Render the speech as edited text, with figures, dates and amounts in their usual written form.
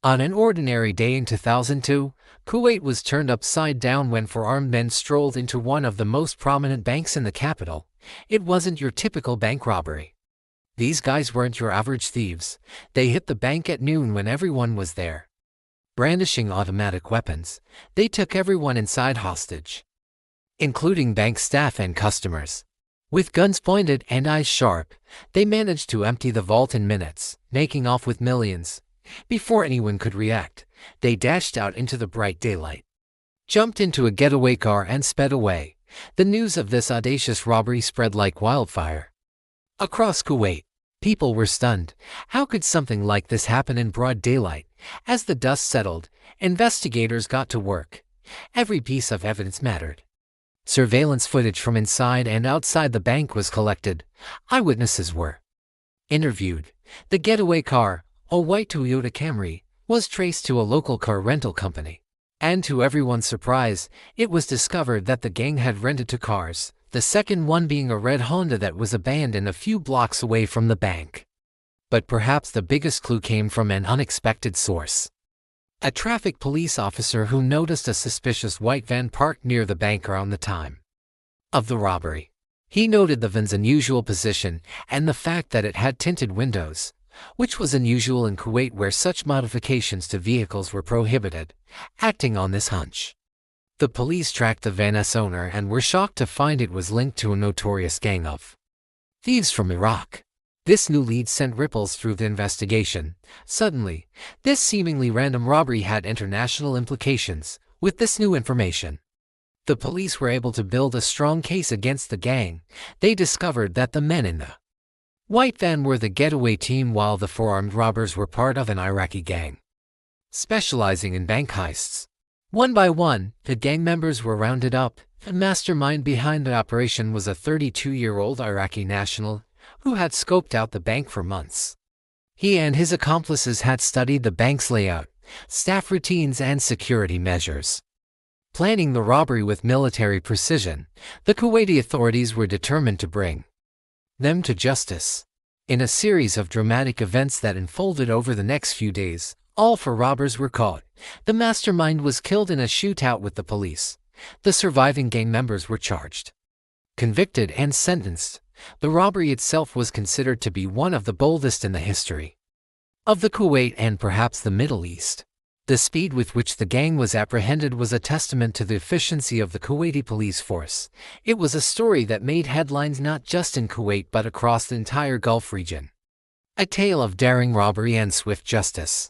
On an ordinary day in 2002, Kuwait was turned upside down when four armed men strolled into one of the most prominent banks in the capital. It wasn't your typical bank robbery. These guys weren't your average thieves. They hit the bank at noon when everyone was there. Brandishing automatic weapons, they took everyone inside hostage, including bank staff and customers. With guns pointed and eyes sharp, they managed to empty the vault in minutes, making off with millions. Before anyone could react, they dashed out into the bright daylight, jumped into a getaway car and sped away. The news of this audacious robbery spread like wildfire across Kuwait. People were stunned. How could something like this happen in broad daylight? As the dust settled, investigators got to work. Every piece of evidence mattered. Surveillance footage from inside and outside the bank was collected. Eyewitnesses were interviewed. The getaway car, a white Toyota Camry, was traced to a local car rental company. And to everyone's surprise, it was discovered that the gang had rented two cars, the second one being a red Honda that was abandoned a few blocks away from the bank. But perhaps the biggest clue came from an unexpected source. A traffic police officer who noticed a suspicious white van parked near the bank around the time of the robbery. He noted the van's unusual position and the fact that it had tinted windows, which was unusual in Kuwait where such modifications to vehicles were prohibited. Acting on this hunch, the police tracked the van's owner and were shocked to find it was linked to a notorious gang of thieves from Iraq. This new lead sent ripples through the investigation. Suddenly, this seemingly random robbery had international implications. With this new information, the police were able to build a strong case against the gang. They discovered that the men in the white van were the getaway team while the four armed robbers were part of an Iraqi gang specializing in bank heists. One by one, the gang members were rounded up. The mastermind behind the operation was a 32-year-old Iraqi national who had scoped out the bank for months. He and his accomplices had studied the bank's layout, staff routines, and security measures. Planning the robbery with military precision, the Kuwaiti authorities were determined to bring them to justice. In a series of dramatic events that unfolded over the next few days, all four robbers were caught. The mastermind was killed in a shootout with the police. The surviving gang members were charged, convicted, and sentenced. The robbery itself was considered to be one of the boldest in the history of the Kuwait and perhaps the Middle East. The speed with which the gang was apprehended was a testament to the efficiency of the Kuwaiti police force. It was a story that made headlines not just in Kuwait but across the entire Gulf region. A tale of daring robbery and swift justice.